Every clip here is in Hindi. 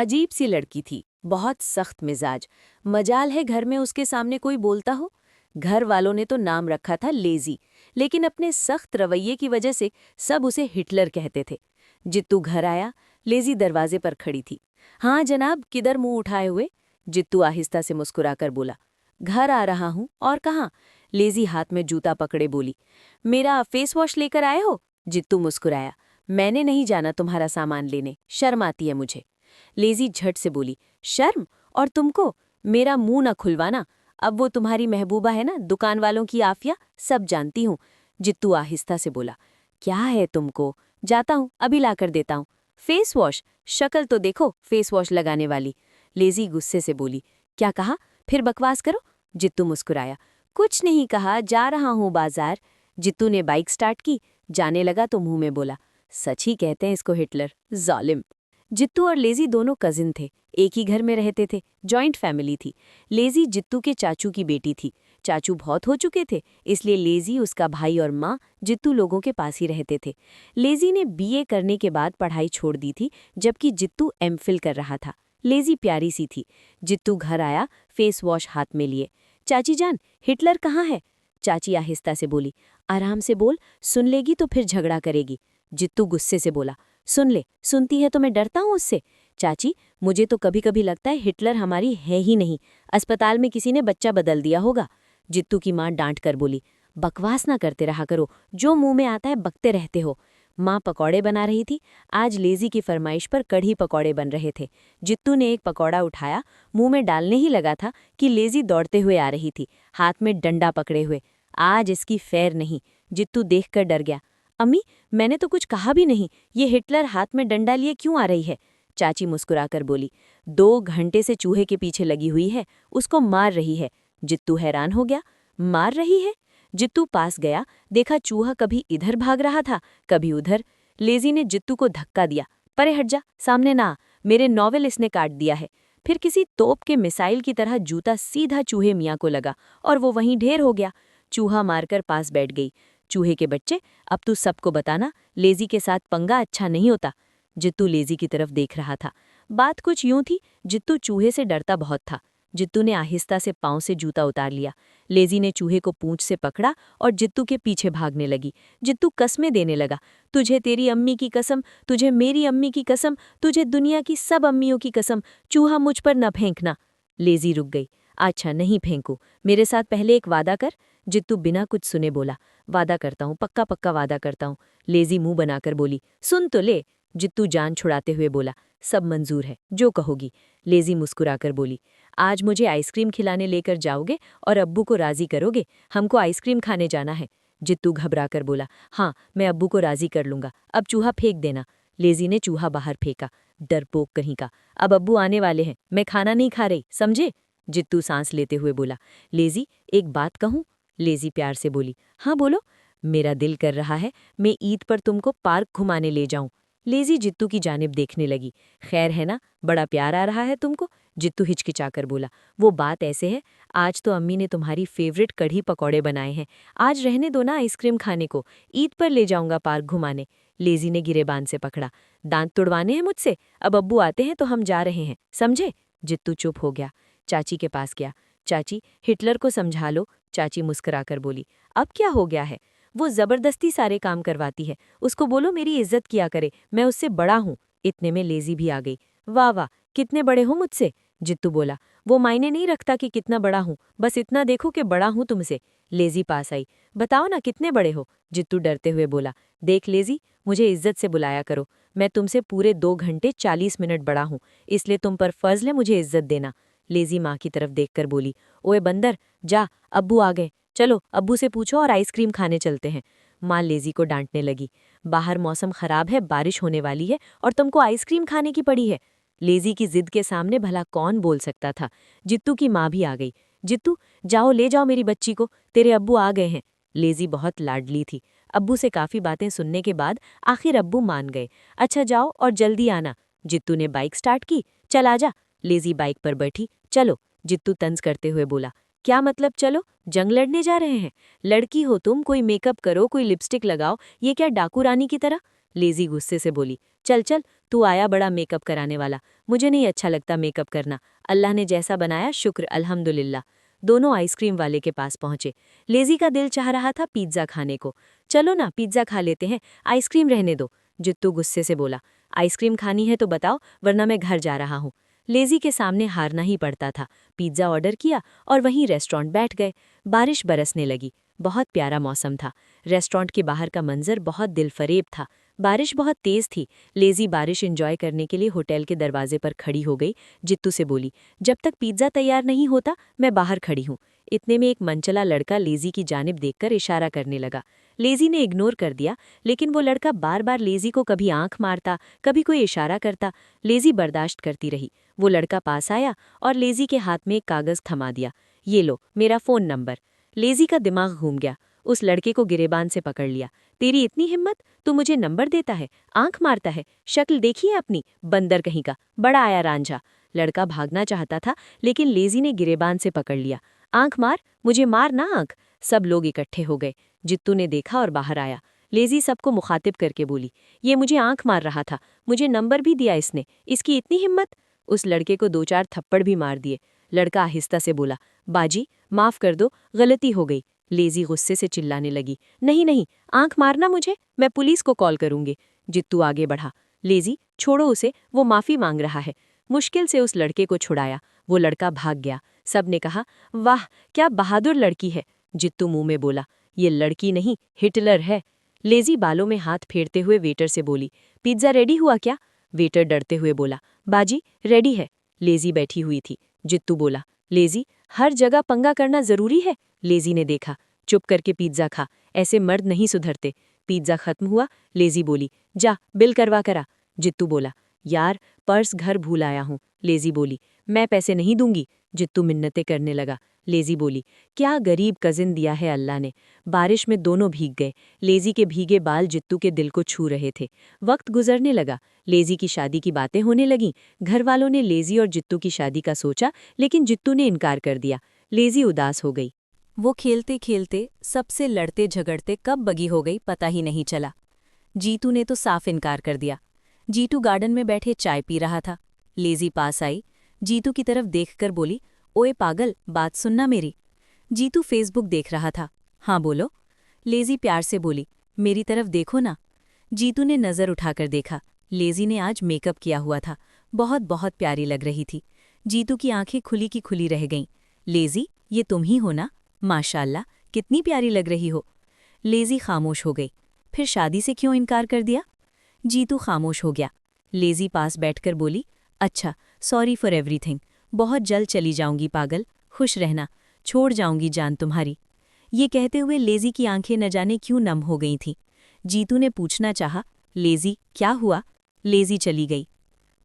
अजीब सी लड़की थी, बहुत सख्त मिजाज। मजाल है घर में उसके सामने कोई बोलता हो। घर वालों ने तो नाम रखा था लेजी, लेकिन अपने सख्त रवैये की वजह से सब उसे हिटलर कहते थे। जित्तू घर आया, लेजी दरवाजे पर खड़ी थी। हाँ जनाब, किधर मुंह उठाए हुए? जित्तू आहिस्ता से मुस्कुराकर बोला। घर आ रहा हूँ, और कहाँ? लेजी हाथ में जूता पकड़े बोली। मेरा फेस वॉश लेकर आए हो? जित्तू मुस्कुराया। मैंने नहीं जाना तुम्हारा सामान लेने, शर्म आती है मुझे। लेजी झट से बोली। शर्म? और तुमको? मेरा मुंह न खुलवाना। अब वो तुम्हारी महबूबा है ना, दुकान वालों की आफिया, सब जानती हूँ। जित्तू आहिस्ता से बोला। क्या है तुमको? जाता हूँ, अभी लाकर देता हूँ। Face wash? शक्ल तो देखो फेस वॉश लगाने वाली। लेजी गुस्से से बोली। क्या कहा? फिर बकवास करो। जित्तू मुस्कुराया। कुछ नहीं कहा, जा रहा हूँ बाजार। जित्तू ने बाइक स्टार्ट की। जाने लगा तो मुंह में बोला। सच ही कहते हैं इसको हिटलर, जालिम। जित्तू और लेजी दोनों कजिन थे, एक ही घर में रहते थे, जॉइंट फैमिली थी। लेजी जित्तू के चाचू की बेटी थी। चाचू बहुत हो चुके थे, इसलिए लेजी, उसका भाई और माँ जित्तू लोगों के पास ही रहते थे। लेजी ने बीए करने के बाद पढ़ाई छोड़ दी थी, जबकि जित्तू एमफिल कर रहा था। लेजी प्यारी सी थी। जित्तू घर आया, फेस वॉश हाथ में लिए। चाची जान, हिटलर कहाँ है? चाची आहिस्ता से बोली। आराम से बोल, सुन लेगी तो फिर झगड़ा करेगी। जित्तू गुस्से से बोला। सुन ले, सुनती है तो मैं डरता हूँ उससे। चाची, मुझे तो कभी कभी लगता है हिटलर हमारी है ही नहीं, अस्पताल में किसी ने बच्चा बदल दिया होगा। जित्तू की माँ डांट कर बोली। बकवास ना करते रहा करो, जो मुंह में आता है बकते रहते हो। माँ पकौड़े बना रही थी। आज लेजी की फरमाइश पर कढ़ी पकौड़े बन रहे थे। जित्तू ने एक पकौड़ा उठाया, मुंह में डालने ही लगा था कि लेजी दौड़ते हुए आ रही थी, हाथ में डंडा पकड़े हुए। आज इसकी फैर नहीं। जित्तू देखकर डर गया। अम्मी, मैंने तो कुछ कहा भी नहीं, ये हिटलर हाथ में डंडा लिए क्यों आ रही है? चाची मुस्कुराकर बोली। 2 घंटे से चूहे के पीछे लगी हुई है, उसको मार रही है। जित्तू हैरान हो गया। मार रही है? जित्तू पास गया, देखा चूहा कभी इधर भाग रहा था, कभी उधर। लेजी ने जित्तू को धक्का दिया। परे हट जा, सामने ना आ, मेरे नॉवेल इसने काट दिया है। फिर किसी तोप के मिसाइल की तरह जूता सीधा चूहे मियाँ को लगा, और वो वहीं ढेर हो गया। चूहा मारकर पास बैठ गई। चूहे के बच्चे, अब तू सबको बताना, लेजी के साथ पंगा अच्छा नहीं होता। जित्तू लेजी की तरफ देख रहा था। बात कुछ यूं थी, जित्तू चूहे से डरता बहुत था। जित्तू ने आहिस्ता से पांव से जूता उतार लिया। लेजी ने चूहे को पूंछ से पकड़ा और जित्तू के पीछे भागने लगी। जित्तू कस्में देने लगा। तुझे तेरी अम्मी की कसम, तुझे मेरी अम्मी की कसम, तुझे दुनिया की सब अम्मियों की कसम, चूहा मुझ पर न फेंकना। लेजी रुक गई। अच्छा, नहीं फेंकू, मेरे साथ पहले एक वादा कर। जित्तू बिना कुछ सुने बोला। वादा करता हूँ, पक्का पक्का वादा करता हूँ। लेजी मुंह बनाकर बोली। सुन तो ले। जित्तू जान छुड़ाते हुए बोला। सब मंजूर है, जो कहोगी। लेजी मुस्कुराकर बोली। आज मुझे आइसक्रीम खिलाने लेकर जाओगे और अब्बू को राजी करोगे? हमको आइसक्रीम खाने जाना है। जित्तू घबराकर बोला। हाँ, मैं अब्बू को राजी कर लूंगा, अब चूहा फेंक देना। लेजी ने चूहा बाहर फेंका। डरपोक कहीं का, अब अब्बू आने वाले हैं, मैं खाना नहीं खा रही, समझे? जित्तू सांस लेते हुए बोला। लेजी, एक बात कहूँ? लेजी प्यार से बोली। हाँ बोलो। मेरा दिल कर रहा है मैं ईद पर तुमको पार्क घुमाने ले जाऊं। लेजी जित्तू की जानिब देखने लगी। खैर है ना, बड़ा प्यार आ रहा है तुमको? जित्तू हिचकिचाकर बोला। वो बात ऐसे है, आज तो अम्मी ने तुम्हारी फेवरेट कढ़ी पकौड़े बनाए हैं, आज रहने दो ना आइसक्रीम खाने को, ईद पर ले जाऊंगा पार्क घुमाने। लेजी ने गिरेबान से पकड़ा। दांत तुड़वाने हैं मुझसे? अब अब्बू आते हैं तो हम जा रहे हैं, समझे? जित्तू चुप हो गया। चाची के पास गया। चाची, हिटलर को समझा लो। चाची मुस्कुराकर बोली। अब क्या हो गया है? वो जबरदस्ती सारे काम करवाती है, उसको बोलो मेरी इज्जत किया करे, मैं उससे बड़ा हूँ। इतने में लेजी भी आ गई। वाह वाह, कितने बड़े हो मुझसे? जित्तू बोला। वो मायने नहीं रखता कि कितना बड़ा हूँ, बस इतना देखो कि बड़ा हूँ तुमसे। लेजी पास आई। बताओ ना कितने बड़े हो? जित्तू डरते हुए बोला। देख लेजी, मुझे इज्जत से बुलाया करो, मैं तुमसे पूरे 2 घंटे 40 मिनट बड़ा हूँ, इसलिए तुम पर फर्ज है मुझे इज्जत देना। लेजी माँ की तरफ देखकर बोली। ओए बंदर, जा, अब्बू आ गए, चलो अब्बू से पूछो और आइसक्रीम खाने चलते हैं। माँ लेजी को डांटने लगी। बाहर मौसम खराब है, बारिश होने वाली है, और तुमको आइसक्रीम खाने की पड़ी है। लेजी की जिद के सामने भला कौन बोल सकता था। जित्तू की माँ भी आ गई। जित्तू, जाओ ले जाओ मेरी बच्ची को, तेरे अब्बू आ गए हैं। लेजी बहुत लाडली थी। अब्बू से काफ़ी बातें सुनने के बाद आखिर अब्बू मान गए। अच्छा जाओ और जल्दी आना। जित्तू ने बाइक स्टार्ट की। चल आजा। लेजी बाइक पर बैठी। चलो। जित्तू तंज करते हुए बोला। क्या मतलब चलो? जंग लड़ने जा रहे हैं? लड़की हो तुम, कोई मेकअप करो, कोई लिपस्टिक लगाओ, ये क्या डाकू रानी की तरह? लेजी गुस्से से बोली, चल चल, तू आया बड़ा मेकअप कराने वाला। मुझे नहीं अच्छा लगता मेकअप करना। अल्लाह ने जैसा बनाया शुक्र अल्हम्दुलिल्लाह। दोनों आइसक्रीम वाले के पास पहुंचे। लेजी का दिल चाह रहा था पिज्ज़ा खाने को। चलो ना, पिज्ज़ा खा लेते हैं, आइसक्रीम रहने दो। जित्तू गुस्से से बोला, आइसक्रीम खानी है तो बताओ, वरना मैं घर जा रहा हूँ। लेजी के सामने हारना ही पड़ता था। पिज्ज़ा ऑर्डर किया और वहीं रेस्टोरेंट बैठ गए। बारिश बरसने लगी। बहुत प्यारा मौसम था। रेस्टोरेंट के बाहर का मंजर बहुत दिलफरेब था। बारिश बहुत तेज थी। लेजी बारिश एंजॉय करने के लिए होटल के दरवाजे पर खड़ी हो गई। जित्तू से बोली, जब तक पिज्ज़ा तैयार नहीं होता मैं बाहर खड़ी हूँ। इतने में एक मनचला लड़का लेजी की जानिब देखकर इशारा करने लगा। लेजी ने इग्नोर कर दिया, लेकिन वो लड़का बार बार लेजी को कभी आंख मारता, कभी कोई इशारा करता। लेजी बर्दाश्त करती रही। वो लड़का पास आया और लेजी के हाथ में एक कागज़ थमा दिया। ये लो, मेरा फ़ोन नंबर। लेजी का दिमाग घूम गया। उस लड़के को गिरेबान से पकड़ लिया। तेरी इतनी हिम्मत, तू मुझे नंबर देता है, आंख मारता है, शक्ल देखिए अपनी, बंदर कहीं का, बड़ा आया रांझा। लड़का भागना चाहता था, लेकिन लेजी ने गिरेबान से पकड़ लिया। आंख मार, मुझे मार ना आंख। सब लोग इकट्ठे हो गए। जित्तू ने देखा और बाहर आया। लेजी सबको मुखातिब करके बोली, ये मुझे आंख मार रहा था, मुझे नंबर भी दिया इसने, इसकी इतनी हिम्मत। उस लड़के को 2-4 थप्पड़ भी मार दिए। लड़का आहिस्ता से बोला, बाजी माफ कर दो, गलती हो गई। लेजी गुस्से से चिल्लाने लगी, नहीं नहीं, आंख मारना मुझे, मैं पुलिस को कॉल करूंगी। जित्तू आगे बढ़ा, लेजी छोड़ो उसे, वो माफी मांग रहा है। मुश्किल से उस लड़के को छुड़ाया। वो लड़का भाग गया। सबने कहा, वाह क्या बहादुर लड़की है। जित्तू मुंह में बोला, ये लड़की नहीं, हिटलर है। लेजी बालों में हाथ फेरते हुए वेटर से बोली, पिज्ज़ा रेडी हुआ क्या? वेटर डरते हुए बोला, बाजी रेडी है। लेजी बैठी हुई थी। जित्तू बोला, लेजी हर जगह पंगा करना जरूरी है। लेजी ने देखा, चुप करके पिज्ज़ा खा, ऐसे मर्द नहीं सुधरते। पिज्ज़ा खत्म हुआ। लेजी बोली, जा बिल करवा करा। जित्तू बोला, यार पर्स घर भूल आया हूँ। लेजी बोली, मैं पैसे नहीं दूंगी। जित्तू मिन्नतें करने लगा। लेजी बोली, क्या गरीब कजिन दिया है अल्लाह ने। बारिश में दोनों भीग गए। लेजी के भीगे बाल जित्तू के दिल को छू रहे थे। वक्त गुजरने लगा। लेजी की शादी की बातें होने लगीं। घर वालों ने लेजी और जित्तू की शादी का सोचा, लेकिन जित्तू ने इनकार कर दिया। लेजी उदास हो गई। वो खेलते खेलते सबसे लड़ते झगड़ते कब बगी हो गई पता ही नहीं चला। जीतू ने तो साफ इनकार कर दिया। जीतू गार्डन में बैठे चाय पी रहा था। लेजी पास आई। जीतू की तरफ देखकर बोली, ओए पागल, बात सुनना मेरी। जीतू फेसबुक देख रहा था। हाँ बोलो। लेजी प्यार से बोली, मेरी तरफ देखो ना। जीतू ने नज़र उठाकर देखा। लेजी ने आज मेकअप किया हुआ था। बहुत बहुत प्यारी लग रही थी। जीतू की आंखें खुली की खुली रह गईं। लेजी, ये तुम ही हो ना? माशाअल्लाह, कितनी प्यारी लग रही हो। लेजी खामोश हो गई। फिर शादी से क्यों इनकार कर दिया? जीतू खामोश हो गया। लेजी पास बैठकर बोली, अच्छा, सॉरी फॉर एवरीथिंग। बहुत जल्द चली जाऊंगी पागल, खुश रहना, छोड़ जाऊंगी जान तुम्हारी। ये कहते हुए लेजी की आंखें न जाने क्यों नम हो गई थीं। जीतू ने पूछना चाहा, लेजी क्या हुआ? लेजी चली गई।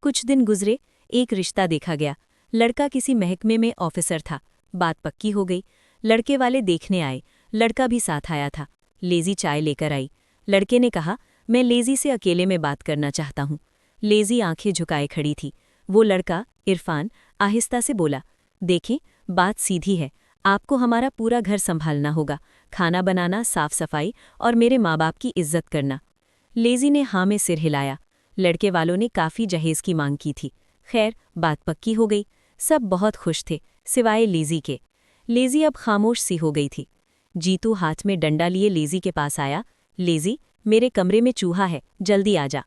कुछ दिन गुजरे। एक रिश्ता देखा गया। लड़का किसी महकमे में ऑफिसर था। बात पक्की हो गई। लड़के वाले देखने आए। लड़का भी साथ आया था। लेजी चाय लेकर आई। लड़के ने कहा, मैं लेजी से अकेले में बात करना चाहता हूँ। लेजी आंखें झुकाए खड़ी थी। वो लड़का, इरफान, आहिस्ता से बोला, देखें, बात सीधी है। आपको हमारा पूरा घर संभालना होगा, खाना बनाना, साफ सफाई और मेरे माँ बाप की इज्जत करना। लेजी ने हाँ में सिर हिलाया। लड़के वालों ने काफ़ी जहेज की मांग की थी। खैर, बात पक्की हो गई। सब बहुत खुश थे, सिवाय लेजी के। लेजी अब खामोश सी हो गई थी। जीतू हाथ में डंडा लिए लेजी के पास आया। लेजी, मेरे कमरे में चूहा है, जल्दी आ जा।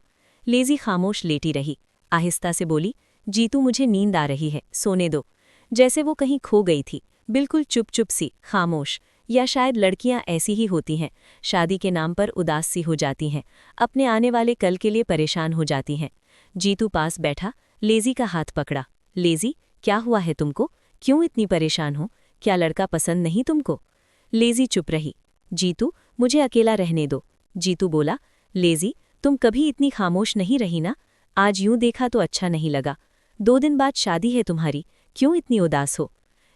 लेजी खामोश लेटी रही। आहिस्ता से बोली, जीतू मुझे नींद आ रही है, सोने दो। जैसे वो कहीं खो गई थी, बिल्कुल चुप चुप सी, खामोश। या शायद लड़कियां ऐसी ही होती हैं, शादी के नाम पर उदास सी हो जाती हैं, अपने आने वाले कल के लिए परेशान हो जाती हैं। जीतू पास बैठा, लेजी का हाथ पकड़ा। लेजी, क्या हुआ है तुमको? क्यों इतनी परेशान हो? क्या लड़का पसंद नहीं तुमको? लेजी चुप रही। जीतू, मुझे अकेला रहने दो। जीतू बोला, लेजी, तुम कभी इतनी खामोश नहीं रही ना? आज यूं देखा तो अच्छा नहीं लगा। 2 दिन बाद शादी है तुम्हारी, क्यों इतनी उदास हो?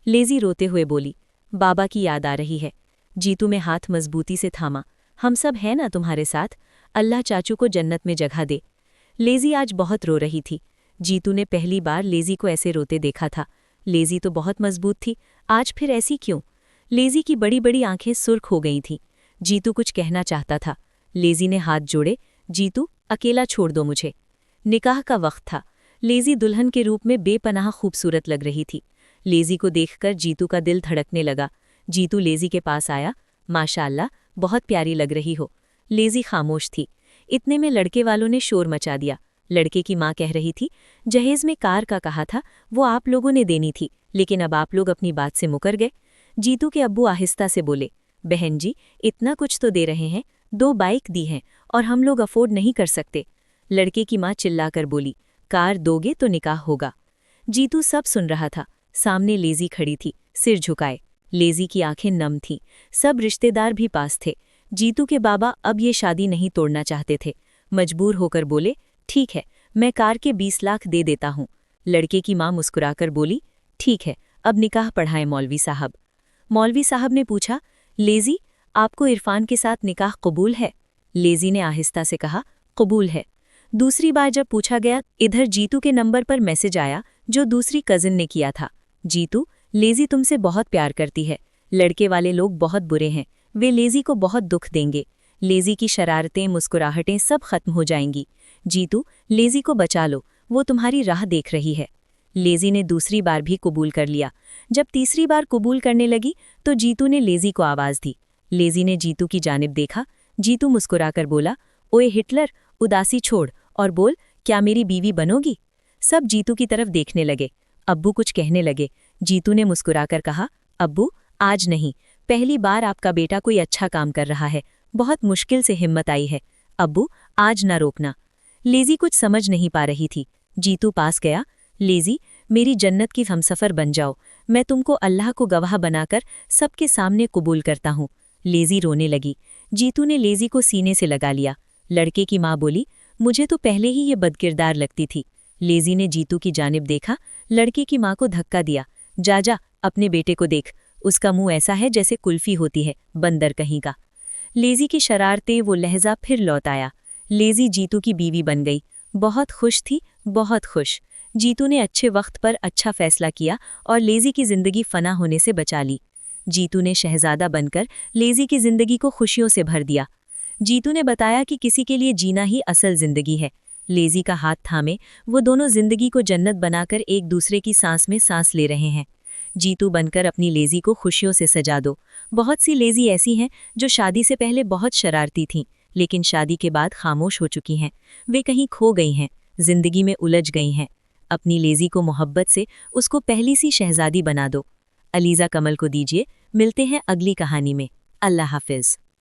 लेजी रोते हुए बोली, बाबा की याद आ रही है। जीतू में हाथ मजबूती से थामा। हम सब हैं ना तुम्हारे साथ, अल्लाह चाचू को जन्नत में जगह दे। लेजी आज बहुत रो रही थी। जीतू ने पहली बार लेजी को ऐसे रोते देखा था। लेजी तो बहुत मजबूत थी, आज फिर ऐसी क्यों? लेजी की बड़ी बड़ी आंखें सुर्ख हो गई थीं। जीतू कुछ कहना चाहता था। लेजी ने हाथ जोड़े। जीतू, अकेला छोड़ दो मुझे। निकाह का वक्त था। लेज़ी दुल्हन के रूप में बेपनाह खूबसूरत लग रही थी। लेज़ी को देखकर जीतू का दिल धड़कने लगा। जीतू लेज़ी के पास आया। माशाअल्लाह, बहुत प्यारी लग रही हो। लेज़ी खामोश थी। इतने में लड़के वालों ने शोर मचा दिया। लड़के की माँ कह रही थी, जहेज में कार का कहा था, वो आप लोगों ने देनी थी, लेकिन अब आप लोग अपनी बात से मुकर गए। जीतू के अब्बू आहिस्ता से बोले, बहन जी, इतना कुछ तो दे रहे हैं, 2 बाइक दी हैं और हम लोग अफोर्ड नहीं कर सकते। लड़के की माँ चिल्लाकर बोली, कार दोगे तो निकाह होगा। जीतू सब सुन रहा था। सामने लेज़ी खड़ी थी, सिर झुकाए। लेज़ी की आंखें नम थीं। सब रिश्तेदार भी पास थे। जीतू के बाबा अब ये शादी नहीं तोड़ना चाहते थे। मजबूर होकर बोले, ठीक है, मैं कार के 20 लाख दे देता हूँ। लड़के की माँ मुस्कुराकर बोली, ठीक है, अब निकाह पढ़ाएं मौलवी साहब। मौलवी साहब ने पूछा, लेज़ी, आपको इरफान के साथ निकाह कबूल है? लेज़ी ने आहिस्ता से कहा, कबूल है। दूसरी बार जब पूछा गया, इधर जीतू के नंबर पर मैसेज आया जो दूसरी कजिन ने किया था। जीतू, लेज़ी तुमसे बहुत प्यार करती है। लड़के वाले लोग बहुत बुरे हैं, वे लेज़ी को बहुत दुख देंगे। लेज़ी की शरारतें, मुस्कुराहटें सब खत्म हो जाएंगी। जीतू, लेज़ी को बचा लो, वो तुम्हारी राह देख रही है। लेज़ी ने दूसरी बार भी कबूल कर लिया। जब तीसरी बार कबूल करने लगी तो जीतू ने लेज़ी को आवाज़ दी। लेज़ी ने जीतू की जानिब देखा। जीतू मुस्कुराकर बोला, ओए हिटलर, उदासी छोड़ और बोल, क्या मेरी बीवी बनोगी? सब जीतू की तरफ देखने लगे। अब्बू कुछ कहने लगे। जीतू ने मुस्कुराकर कहा, अब्बू, आज नहीं, पहली बार आपका बेटा कोई अच्छा काम कर रहा है, बहुत मुश्किल से हिम्मत आई है। अब्बू, आज ना रोकना। लेज़ी कुछ समझ नहीं पा रही थी। जीतू पास गया। लेज़ी, मेरी जन्नत की हमसफ़र बन जाओ, मैं तुमको अल्लाह को गवाह बनाकर सबके सामने कबूल करता हूँ। लेज़ी रोने लगी। जीतू ने लेज़ी को सीने से लगा लिया। लड़के की माँ बोली, मुझे तो पहले ही ये बदकिरदार लगती थी। लेज़ी ने जीतू की जानिब देखा। लड़के की माँ को धक्का दिया। जा जा, अपने बेटे को देख, उसका मुंह ऐसा है जैसे कुल्फी होती है, बंदर कहीं का। लेज़ी की शरारतें, वो लहजा फिर लौट आया। लेज़ी जीतू की बीवी बन गई। बहुत खुश थी, बहुत खुश। जीतू ने अच्छे वक्त पर अच्छा फैसला किया और लेज़ी की जिंदगी फना होने से बचा ली। जीतू ने शहजादा बनकर लेज़ी की जिंदगी को खुशियों से भर दिया। जीतू ने बताया कि किसी के लिए जीना ही असल जिंदगी है। लेज़ी का हाथ थामे वो दोनों जिंदगी को जन्नत बनाकर एक दूसरे की सांस में सांस ले रहे हैं। जीतू बनकर अपनी लेज़ी को खुशियों से सजा दो। बहुत सी लेज़ी ऐसी हैं जो शादी से पहले बहुत शरारती थीं, लेकिन शादी के बाद खामोश हो चुकी हैं। वे कहीं खो गई हैं, जिंदगी में उलझ गई हैं। अपनी लेज़ी को मोहब्बत से उसको पहली सी शहजादी बना दो। अलीज़ा कमल को दीजिए। मिलते हैं अगली कहानी में। अल्लाह हाफ़िज़।